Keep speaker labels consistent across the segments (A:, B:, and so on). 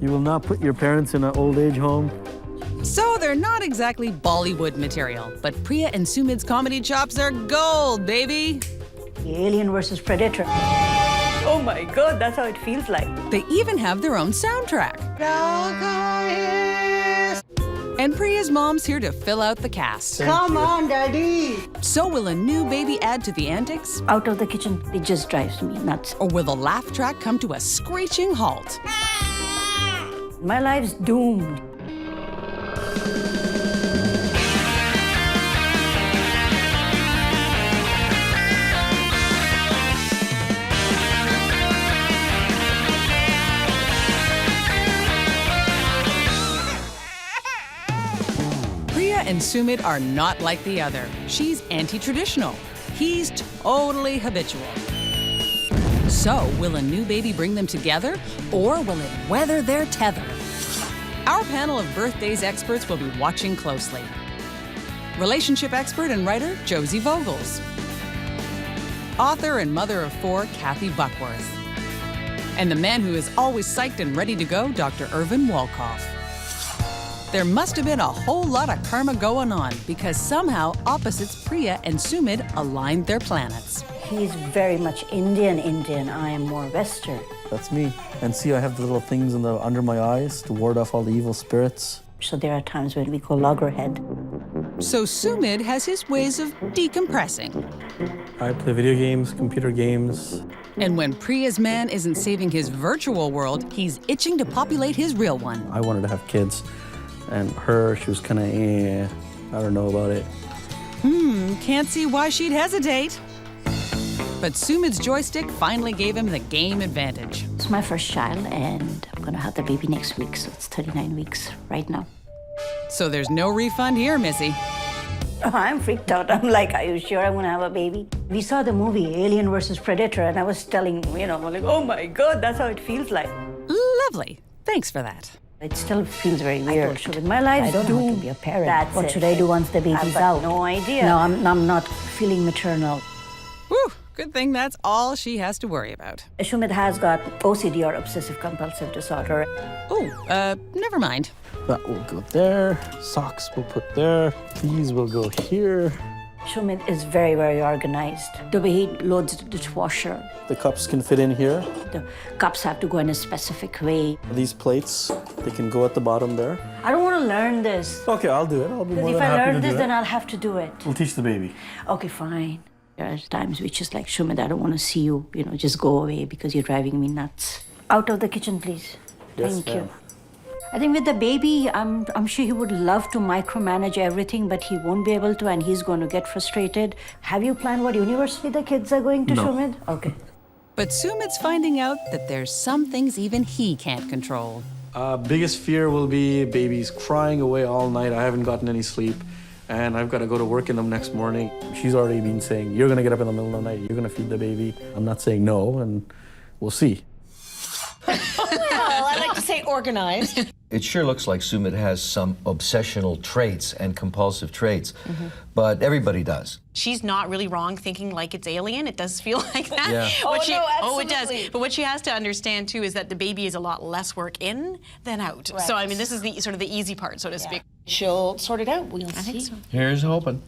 A: You will not put your parents in an old age home?
B: So they're not exactly Bollywood material, but Priya and Sumit's comedy chops are gold, baby.
C: Alien versus Predator. Oh my God, that's how it feels like.
B: They even have their own soundtrack. And Priya's mom's here to fill out the cast.
C: Come on, Daddy.
B: So will a new baby add to the antics?
C: Out of the kitchen, it just drives me nuts.
B: Or will the laugh track come to a screeching halt?
C: My life's doomed.
B: Priya and Sumit are not like the other. She's anti-traditional. He's totally habitual. So, will a new baby bring them together, or will it weather their tether? Our panel of birthdays experts will be watching closely. Relationship expert and writer, Josie Vogels. Author and mother of 4, Kathy Buckworth. And the man who is always psyched and ready to go, Dr. Irvin Wolkoff. There must have been a whole lot of karma going on because somehow opposites Priya and Sumit aligned their planets.
C: He's very much Indian. I am more Western.
A: That's me. And see, I have the little things under my eyes to ward off all the evil spirits.
C: So there are times when we go loggerhead.
B: So Sumit has his ways of decompressing.
A: I play video games, computer games.
B: And when Priya's man isn't saving his virtual world, he's itching to populate his real one.
A: I wanted to have kids. And she was kind of, I don't know about it.
B: Can't see why she'd hesitate. But Sumit's joystick finally gave him the game advantage.
C: It's my first child, and I'm gonna have the baby next week, so it's 39 weeks right now.
B: So there's no refund here, Missy.
C: I'm freaked out. I'm like, are you sure I'm gonna have a baby? We saw the movie Alien versus Predator, and I was telling, I'm like, oh my God, that's how it feels like.
B: Lovely. Thanks for that.
C: It still feels very weird. My life's doomed. I don't know how to be a parent. That's what should I do once the baby's out? No idea. No, I'm not feeling maternal.
B: Whew, good thing that's all she has to worry about.
C: Sumit has got OCD, or obsessive compulsive disorder.
B: Oh, never mind.
A: That will go there. Socks will put there. These will go here.
C: Sumit is very, very organized. The way he loads the dishwasher.
A: The cups can fit in here.
C: The cups have to go in a specific way.
A: These plates, they can go at the bottom there.
C: I don't want to learn this.
A: Okay, I'll do it. I'll be more
C: Because if
A: than
C: I
A: happy
C: learn
A: to
C: this,
A: do
C: then
A: it.
C: I'll have to do it.
A: We'll teach the baby.
C: Okay, fine. There are times which is like, Sumit, I don't want to see you, just go away because you're driving me nuts. Out of the kitchen, please.
A: Yes,
C: Thank you.
A: ma'am.
C: I think with the baby, I'm sure he would love to micromanage everything, but he won't be able to, and he's going to get frustrated. Have you planned what university the kids are going to,
A: No.
C: Sumit? Okay.
B: But Sumit's finding out that there's some things even he can't control.
A: Biggest fear will be babies crying away all night. I haven't gotten any sleep, and I've got to go to work in them next morning. She's already been saying, you're going to get up in the middle of the night, you're going to feed the baby. I'm not saying no, and we'll see.
D: Well, I like to say organized.
E: It sure looks like Sumit has some obsessional traits and compulsive traits, but everybody does.
D: She's not really wrong thinking like it's alien. It does feel like that.
E: Yeah.
D: It does. But what she has to understand too is that the baby is a lot less work in than out.
F: Right.
D: So I mean, this is the sort of the easy part, so to speak.
F: She'll sort it out. We'll see.
D: I think so.
E: Here's hoping.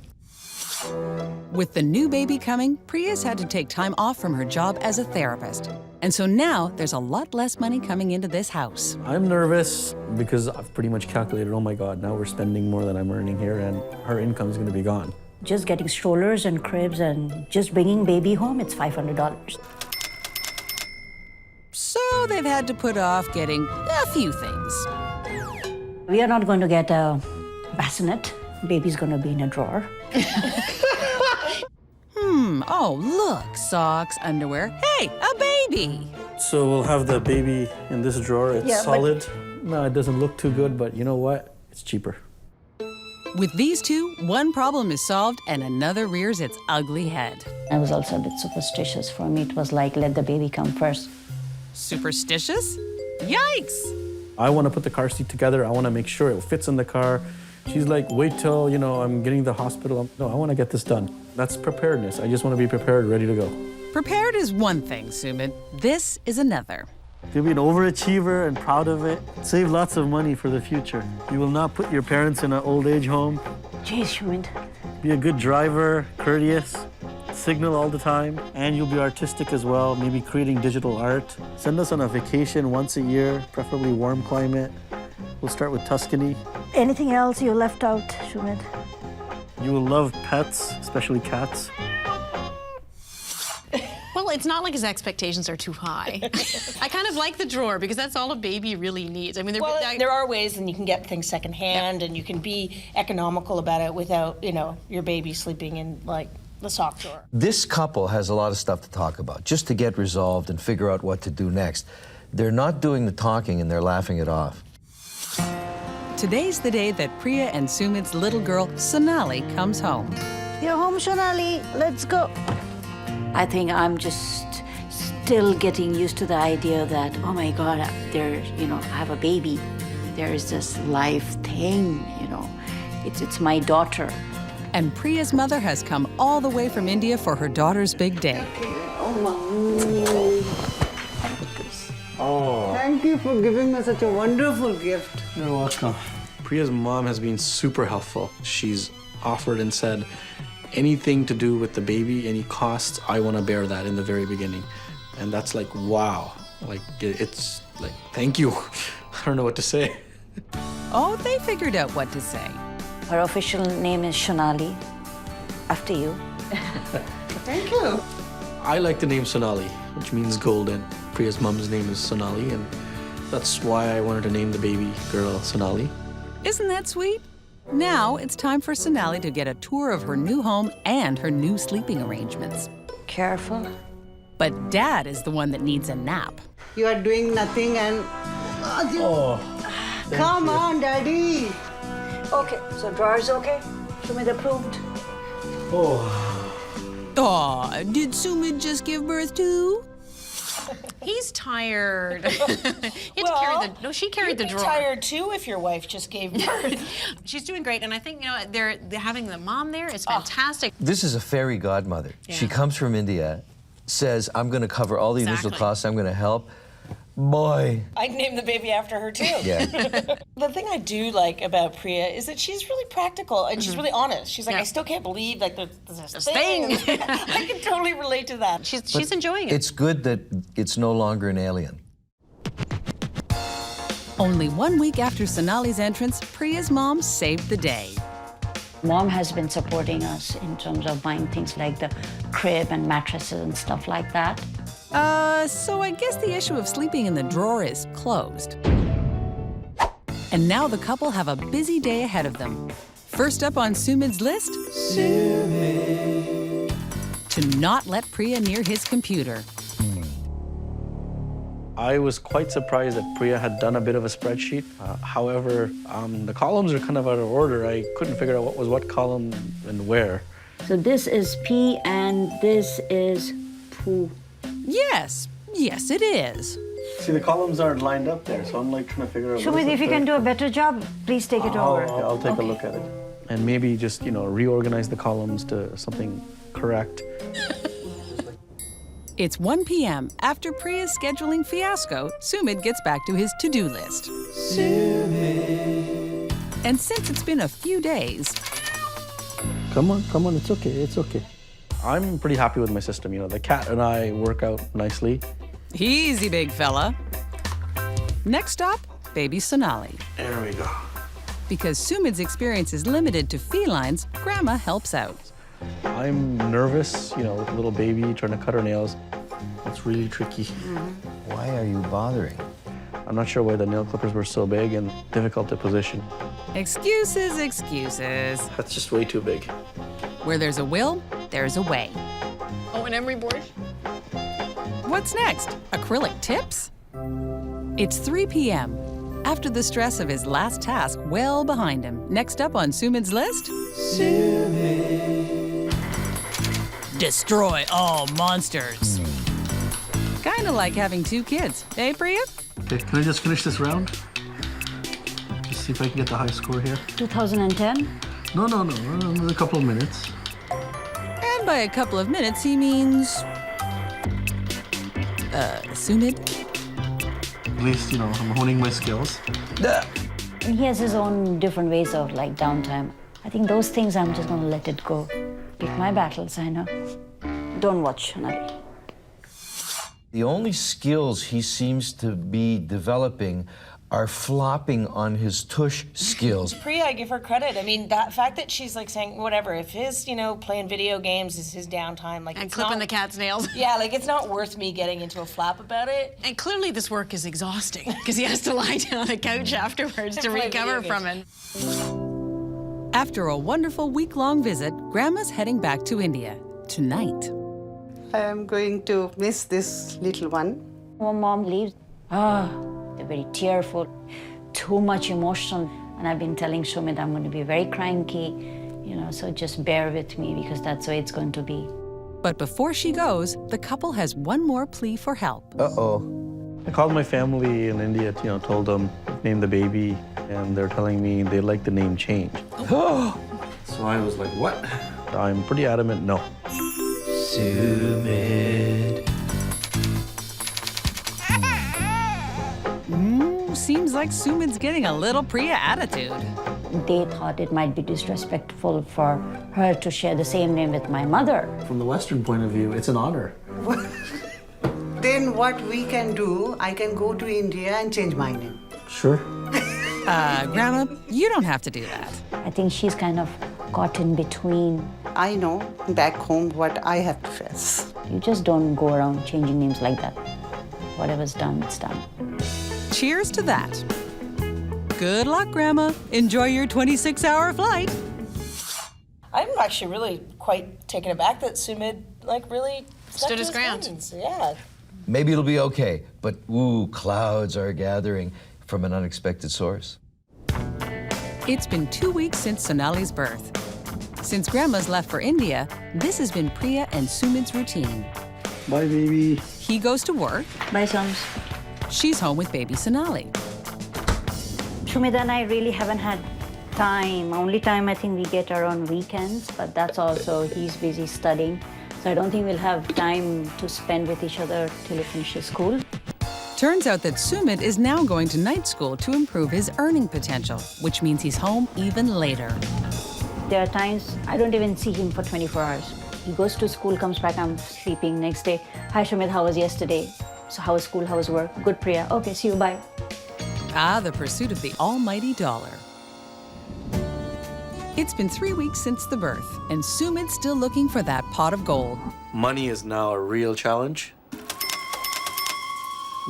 B: With the new baby coming, Priya's had to take time off from her job as a therapist. And so now there's a lot less money coming into this house.
A: I'm nervous because I've pretty much calculated, oh my God, now we're spending more than I'm earning here, and her income is going to be gone.
C: Just getting strollers and cribs and just bringing baby home, it's $500.
B: So they've had to put off getting a few things.
C: We are not going to get a bassinet. Baby's going to be in a drawer.
B: Oh, look, socks, underwear. Hey, a baby!
A: So we'll have the baby in this drawer. It's
C: Yeah, but-
A: solid. No, it doesn't look too good, but you know what? It's cheaper.
B: With these two, one problem is solved and another rears its ugly head.
C: I was also a bit superstitious. For me, it was like, let the baby come first.
B: Superstitious? Yikes!
A: I want to put the car seat together. I want to make sure it fits in the car. She's like, wait till, I'm getting to the hospital. No, I want to get this done. That's preparedness. I just want to be prepared, ready to go.
B: Prepared is one thing, Sumit. This is another.
A: You'll be an overachiever and proud of it. Save lots of money for the future. You will not put your parents in an old age home.
C: Jeez, Sumit.
A: Be a good driver, courteous, signal all the time, and you'll be artistic as well, maybe creating digital art. Send us on a vacation once a year, preferably warm climate. We'll start with Tuscany.
C: Anything else you left out, Sumit?
A: You will love pets, especially cats.
D: Well, it's not like his expectations are too high. I kind of like the drawer because that's all a baby really needs. I mean,
F: Well, there are ways, and you can get things secondhand, and you can be economical about it without, your baby sleeping in like the sock drawer.
E: This couple has a lot of stuff to talk about, just to get resolved and figure out what to do next. They're not doing the talking and they're laughing it off.
B: Today's the day that Priya and Sumit's little girl, Sonali, comes home.
C: You're home, Sonali. Let's go. I think I'm just still getting used to the idea that, oh my God, I have a baby. There is this live thing, It's my daughter.
B: And Priya's mother has come all the way from India for her daughter's big day.
G: Thank you for giving me such a wonderful gift.
A: You're welcome. Priya's mom has been super helpful. She's offered and said, anything to do with the baby, any costs, I want to bear that in the very beginning. And that's like, wow. Like, it's like, thank you. I don't know what to say.
B: Oh, they figured out what to say.
C: Her official name is Sonali, after you.
G: Thank you.
A: I like the name Sonali, which means golden. Priya's mom's name is Sonali, and that's why I wanted to name the baby girl Sonali.
B: Isn't that sweet? Now it's time for Sonali to get a tour of her new home and her new sleeping arrangements.
C: Careful.
B: But Dad is the one that needs a nap.
G: You are doing nothing and... Come on, Daddy.
C: Okay, so drawer's okay? Sumit approved?
B: Aw, did Sumit just give birth too?
D: he's tired. She carried the drawer.
F: Tired too if your wife just gave birth.
D: She's doing great, and I think they're having the mom there is fantastic.
E: This is a fairy godmother. Yeah. She comes from India, says, I'm going to cover all the initial costs, I'm going to help. Boy.
F: I'd name the baby after her too.
E: Yeah.
F: The thing I do like about Priya is that she's really practical and she's really honest. She's like, I still can't believe there's this thing. I can totally relate to that.
D: She's enjoying it.
E: It's good that it's no longer an alien.
B: Only 1 week after Sonali's entrance, Priya's mom saved the day.
C: Mom has been supporting us in terms of buying things like the crib and mattresses and stuff like that.
B: So I guess the issue of sleeping in the drawer is closed. And now the couple have a busy day ahead of them. First up on Sumit's list, Sumit. To not let Priya near his computer.
A: I was quite surprised that Priya had done a bit of a spreadsheet. However, the columns are kind of out of order. I couldn't figure out what was what column and where.
C: So this is P and this is Poo.
B: Yes, it is.
A: See, the columns aren't lined up there, so I'm like trying to figure out.
C: Sumit, if you can do a better job, please take it over.
A: I'll take a look at it. And maybe just, reorganize the columns to something correct.
B: It's 1 p.m. After Priya's scheduling fiasco, Sumit gets back to his to-do list. Sumit. And since it's been a few days...
A: Come on, it's okay. I'm pretty happy with my system. The cat and I work out nicely.
B: Easy, big fella. Next stop, baby Sonali.
A: There we go.
B: Because Sumit's experience is limited to felines, Grandma helps out.
A: I'm nervous, with a little baby trying to cut her nails. It's really tricky.
E: Why are you bothering?
A: I'm not sure why the nail clippers were so big and difficult to position.
B: Excuses.
A: That's just way too big.
B: Where there's a will, there's a way.
D: Oh, an emery board?
B: What's next? Acrylic tips? It's 3 p.m. After the stress of his last task well behind him. Next up on Sumit's list? Sumit. Destroy all monsters. Kinda like having 2 kids. Hey, Priya?
A: Okay, can I just finish this round? Just see if I can get the high score here.
C: 2010?
A: No, a couple of minutes.
B: And by a couple of minutes, he means... Sumit?
A: least, I'm honing my skills.
C: And he has his own different ways of like downtime. I think those things I'm just gonna let it go. Pick my battles, I know. Don't watch, Nali.
E: The only skills he seems to be developing are flopping on his tush skills.
F: Priya, I give her credit. I mean, that fact that she's like saying, whatever, if his, playing video games is his downtime, like,
D: And
F: it's
D: clipping
F: not,
D: the cat's nails.
F: Yeah, like, it's not worth me getting into a flap about it.
D: And clearly this work is exhausting because he has to lie down on the couch afterwards to
F: Play
D: recover
F: video
D: from it.
B: After a wonderful week-long visit, Grandma's heading back to India tonight.
G: I am going to miss this little one.
C: When mom leaves, they're very tearful, too much emotional. And I've been telling Sumit I'm going to be very cranky, so just bear with me because that's the way it's going to be.
B: But before she goes, the couple has one more plea for help.
E: Uh-oh.
A: I called my family in India, told them, name the baby, and they're telling me they like the name change. So I was like, what? I'm pretty adamant, no.
E: Sumit.
B: Seems like Sumit's getting a little Priya attitude.
C: They thought it might be disrespectful for her to share the same name with my mother.
A: From the Western point of view, it's an honor.
G: Then what we can do, I can go to India and change my name.
A: Sure.
B: Grandma, you don't have to do that.
C: I think she's kind of caught in between.
G: I know back home what I have to face.
C: You just don't go around changing names like that. Whatever's done, it's done.
B: Cheers to that. Good luck, Grandma. Enjoy your 26-hour flight.
F: I'm actually really quite taken aback that Sumit, really
D: Stood his ground.
F: guns. Yeah.
E: Maybe it'll be okay, but ooh, clouds are gathering from an unexpected source.
B: It's been 2 weeks since Sonali's birth. Since Grandma's left for India, this has been Priya and Sumit's routine.
A: Bye, baby.
B: He goes to work.
C: Bye, Sums.
B: She's home with baby Sonali.
C: Sumit and I really haven't had time. Only time I think we get are on weekends, but that's also he's busy studying. So I don't think we'll have time to spend with each other till he finishes school.
B: Turns out that Sumit is now going to night school to improve his earning potential, which means he's home even later.
C: There are times I don't even see him for 24 hours. He goes to school, comes back, I'm sleeping. Next day, hi Sumit, how was yesterday? So how was school, how was work? Good, Priya. Okay, see you, bye.
B: Ah, the pursuit of the almighty dollar. It's been 3 weeks since the birth, and Sumit's still looking for that pot of gold.
A: Money is now a real challenge.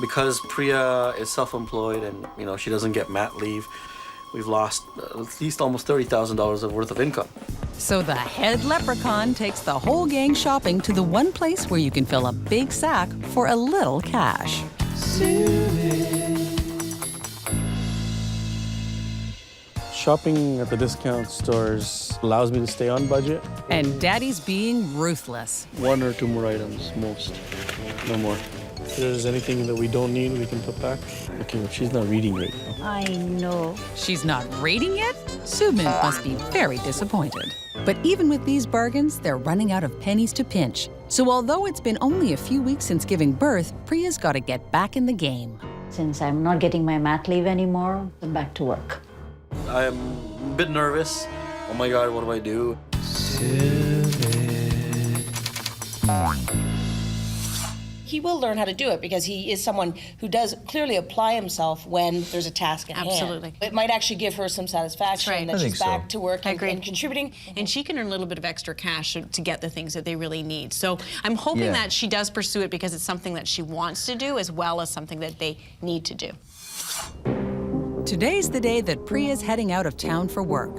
A: Because Priya is self-employed and, she doesn't get mat leave, we've lost at least almost $30,000 worth of income.
B: So the head leprechaun takes the whole gang shopping to the one place where you can fill a big sack for a little cash.
A: Shopping at the discount stores allows me to stay on budget.
B: And Daddy's being ruthless.
A: 1 or 2 more items, most. No more. If there's anything that we don't need, we can put back. Okay, she's not reading right now.
C: I know.
B: She's not rating it? Sumit must be very disappointed. But even with these bargains, they're running out of pennies to pinch. So although it's been only a few weeks since giving birth, Priya's got to get back in the game.
C: Since I'm not getting my mat leave anymore, I'm back to work.
A: I'm a bit nervous. Oh my God, what do I do?
F: He will learn how to do it because he is someone who does clearly apply himself when there's a task at hand.
D: Absolutely.
F: It might actually give her some satisfaction
D: That's right.
F: that
E: I
F: she's
E: think so.
F: back to work
D: I
F: and,
D: agree.
F: and contributing.
D: And she can earn a little bit of extra cash to get the things that they really need. So I'm hoping
E: Yeah.
D: that she does pursue it because it's something that she wants to do as well as something that they need to do.
B: Today's the day that Priya's heading out of town for work.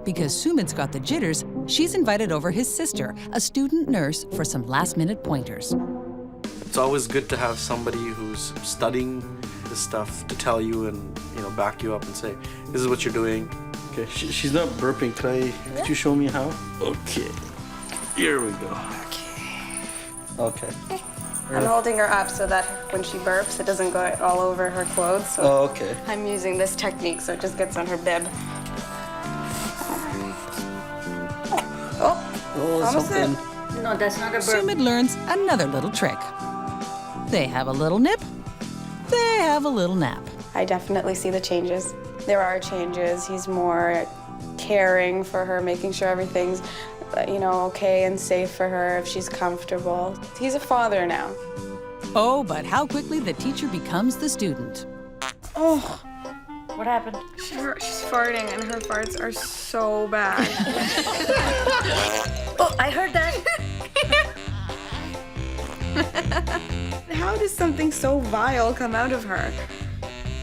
B: Because Sumit's got the jitters, she's invited over his sister, a student nurse, for some last-minute pointers.
A: It's always good to have somebody who's studying this stuff to tell you and back you up and say, this is what you're doing. Okay, she's not burping. Could you show me how? Okay, here we go. Okay.
H: I'm holding her up so that when she burps, it doesn't go all over her clothes. So
A: Oh, okay.
H: I'm using this technique so it just gets on her bib.
A: Oh,
H: Almost
A: something.
C: No, that's not a burp.
B: Sumit learns another little trick. They have a little nip, they have a little nap.
H: I definitely see the changes. There are changes. He's more caring for her, making sure everything's, okay and safe for her if she's comfortable. He's a father now.
B: Oh, but how quickly the teacher becomes the student.
C: Oh, what happened?
H: She's farting, and her farts are so bad.
C: Oh, I heard that.
H: How does something so vile come out of her?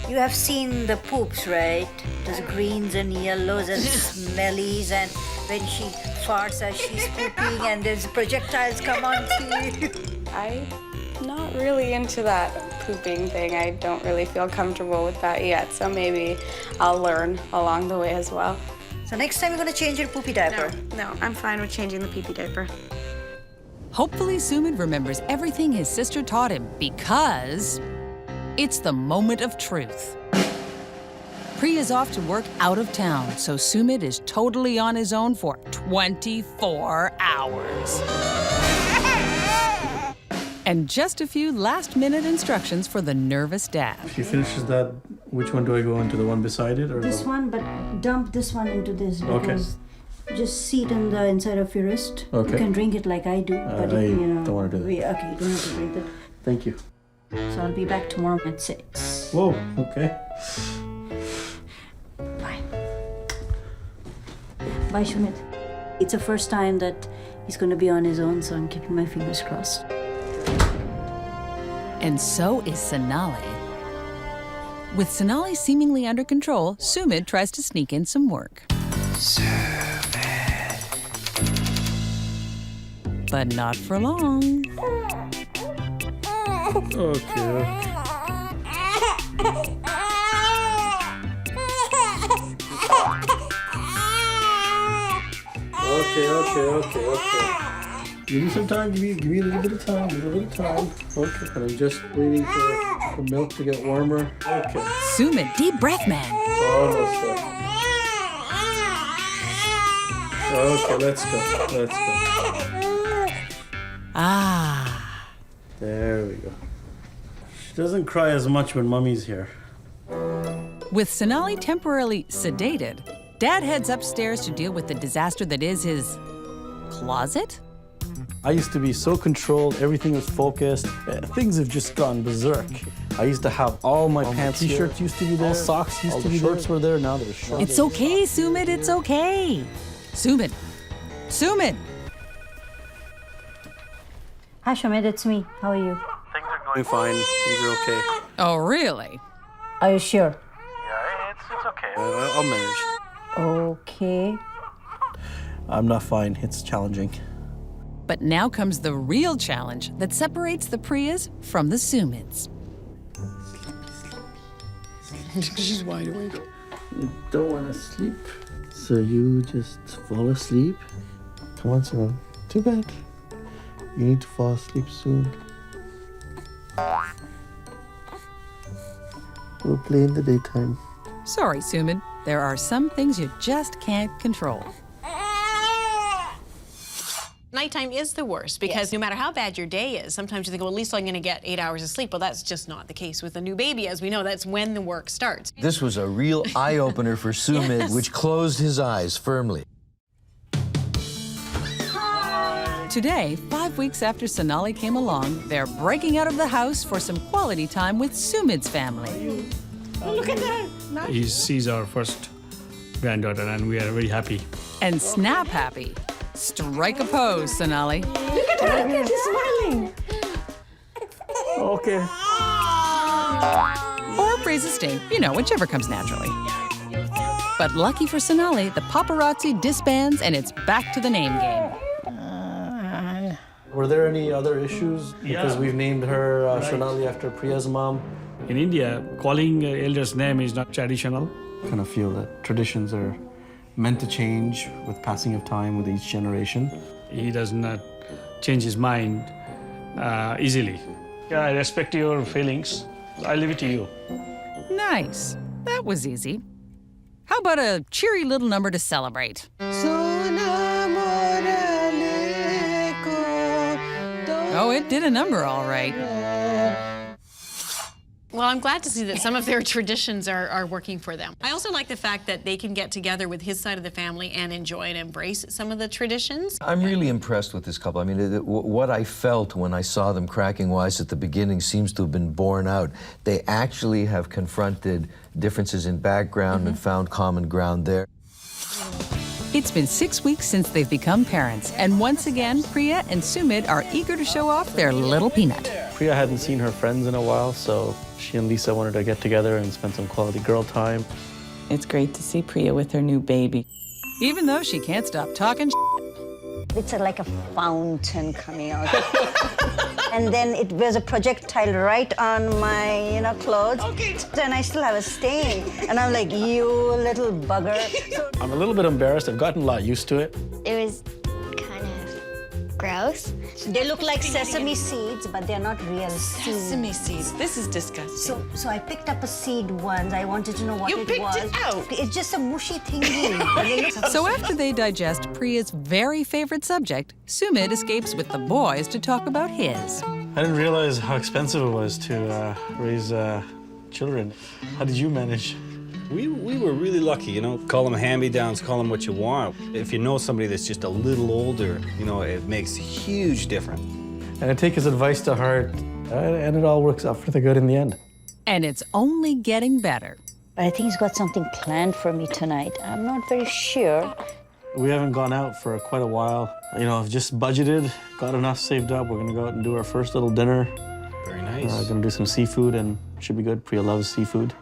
C: You have seen the poops, right? Those greens and yellows and smellies, and when she farts as she's pooping and there's projectiles come onto you.
H: I'm not really into that pooping thing. I don't really feel comfortable with that yet, so maybe I'll learn along the way as well.
C: So next time you're gonna change your poopy diaper.
H: No, I'm fine with changing the pee-pee diaper.
B: Hopefully, Sumit remembers everything his sister taught him because it's the moment of truth. Priya's off to work out of town, so Sumit is totally on his own for 24 hours. And just a few last-minute instructions for the nervous dad.
A: If she finishes that, which one do I go into? The one beside it or
I: This
A: the...
I: one, but dump this one into this
A: Okay.
I: because just see it on the inside of your wrist.
A: Okay.
I: You can drink it like I do, but
A: I
I: don't
A: wanna do that.
I: Okay, you don't have to drink it.
A: Thank you.
I: So I'll be back tomorrow at 6.
A: Whoa, okay.
I: Bye. Bye, Sumit. It's the first time that he's going to be on his own, so I'm keeping my fingers crossed.
B: And so is Sonali. With Sonali seemingly under control, Sumit tries to sneak in some work. But not for long.
A: Okay. Okay. Give me some time, give me a little bit of time, Okay, and I'm just waiting for the milk to get warmer. Okay.
B: Sumit, deep breath, man.
A: Almost there. Okay, let's go.
B: Ah.
A: There we go. She doesn't cry as much when Mummy's here.
B: With Sonali temporarily sedated, Dad heads upstairs to deal with the disaster that is his closet?
A: I used to be so controlled, everything was focused. Things have just gone berserk. I used to have all my pants, t-shirts used to be there, all socks used to be there. Shorts were there, now there's shorts.
B: It's okay, Sumit, it's okay. Sumit.
I: Hi, Sumit, it's me. How are you?
A: Things are going fine. Things are okay.
B: Oh, really?
I: Are you sure?
A: Yeah, it's okay. I'll manage.
I: Okay.
A: I'm not fine. It's challenging.
B: But now comes the real challenge that separates the Priyas from the Sumits.
A: She's wide awake. You don't want to sleep, so you just fall asleep. Come on, Simon. Too bad. You need to fall asleep soon. We'll play in the daytime.
B: Sorry, Sumit. There are some things you just can't control.
D: Nighttime is the worst because no matter how bad your day is, sometimes you think, well, at least I'm going to get 8 hours of sleep. Well, that's just not the case with a new baby. As we know, that's when the work starts.
E: This was a real eye-opener for Sumit,
D: Yes.
E: which closed his eyes firmly.
B: Today, 5 weeks after Sonali came along, they're breaking out of the house for some quality time with Sumit's family.
J: She's our first granddaughter, and we are very happy.
B: And snap happy. Strike a pose, Sonali.
A: Okay.
B: Or praise a stink, whichever comes naturally. But lucky for Sonali, the paparazzi disbands and it's back to the name game.
A: Were there any other issues? Because we've named her Sonali after Priya's mom.
J: In India, calling elder's name is not traditional.
A: I kind of feel that traditions are meant to change with passing of time with each generation.
J: He does not change his mind easily. Yeah, I respect your feelings. I leave it to you.
B: Nice. That was easy. How about a cheery little number to celebrate? Oh, it did a number all right.
D: Well, I'm glad to see that some of their traditions are working for them. I also like the fact that they can get together with his side of the family and enjoy and embrace some of the traditions.
E: I'm really impressed with this couple. I mean, what I felt when I saw them cracking wise at the beginning seems to have been borne out. They actually have confronted differences in background and found common ground there.
B: It's been 6 weeks since they've become parents, and once again, Priya and Sumit are eager to show off their little peanut.
A: Priya hadn't seen her friends in a while, so she and Lisa wanted to get together and spend some quality girl time.
K: It's great to see Priya with her new baby.
B: Even though she can't stop talking
C: It's like a fountain coming out. And then it was a projectile right on my, clothes. Okay. And I still have a stain. And I'm like, you little bugger. So
A: I'm a little bit embarrassed. I've gotten a lot used to it.
L: It was kind of gross.
C: they look like sesame seeds, but they're not real seeds.
F: Sesame seeds. This is disgusting.
C: So I picked up a seed once. I wanted to know what
F: You
C: it
F: picked
C: was.
F: it out.
C: It's just a mushy thingy.
B: So after they digest Priya's very favorite subject, Sumit escapes with the boys to talk about his.
A: I didn't realize how expensive it was to raise children. How did you manage?
M: We were really lucky, Call them hand-me-downs, call them what you want. If you know somebody that's just a little older, it makes a huge difference.
A: And I take his advice to heart, and it all works out for the good in the end.
B: And it's only getting better.
C: I think he's got something planned for me tonight. I'm not very sure.
A: We haven't gone out for quite a while. I've just budgeted, got enough saved up. We're gonna go out and do our first little dinner.
M: Very nice.
A: Gonna do some seafood, and should be good. Priya loves seafood.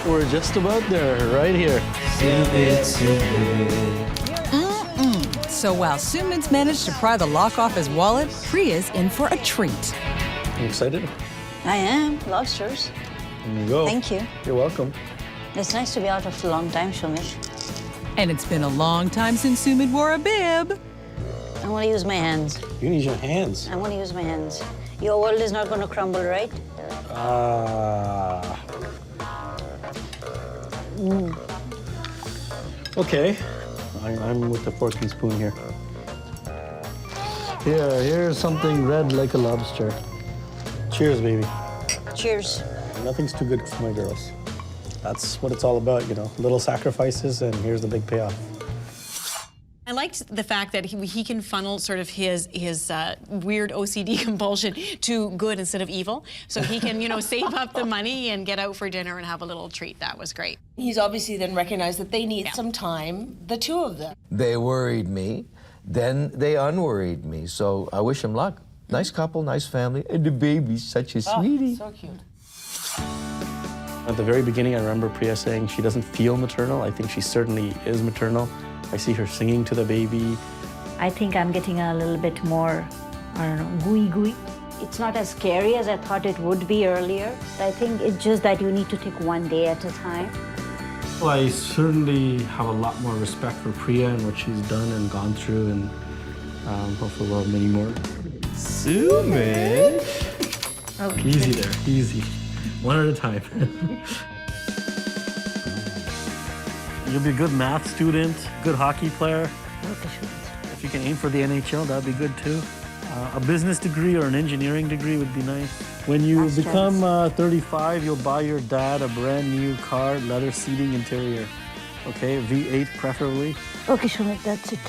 A: We're just about there, right here.
B: So while Sumit's managed to pry the lock off his wallet, Priya's in for a treat.
A: You excited?
C: I am. Lobsters.
A: There you go.
C: Thank you.
A: You're welcome.
C: It's nice to be out after a long time, Sumit.
B: And it's been a long time since Sumit wore a bib.
C: I want to use my hands.
A: You can use your hands.
C: I want to use my hands. Your world is not going to crumble, right?
A: Okay. I'm with the fork and spoon here. Here's something red like a lobster. Cheers, baby.
C: Cheers.
A: Nothing's too good for my girls. That's what it's all about, little sacrifices, and here's the big payoff.
D: I liked the fact that he can funnel sort of his weird OCD compulsion to good instead of evil. So he can, save up the money and get out for dinner and have a little treat. That was great.
F: He's obviously then recognized that they need some time, the two of them.
E: They worried me, then they unworried me. So I wish them luck. Nice couple, nice family, and the baby's such a sweetie.
F: So cute.
A: At the very beginning, I remember Priya saying she doesn't feel maternal. I think she certainly is maternal. I see her singing to the baby.
I: I think I'm getting a little bit more, gooey.
C: It's not as scary as I thought it would be earlier. I think it's just that you need to take one day at a time.
A: Well, I certainly have a lot more respect for Priya and what she's done and gone through, and hopefully we'll have many more.
E: Sumit!
A: Okay. Easy there, easy. One at a time. You'll be a good math student, good hockey player. If you can aim for the NHL, that'd be good too. A business degree or an engineering degree would be nice. When you become 35, you'll buy your dad a brand new car, leather seating interior. Okay, V8 preferably.
C: Okay, Sumit, that's it.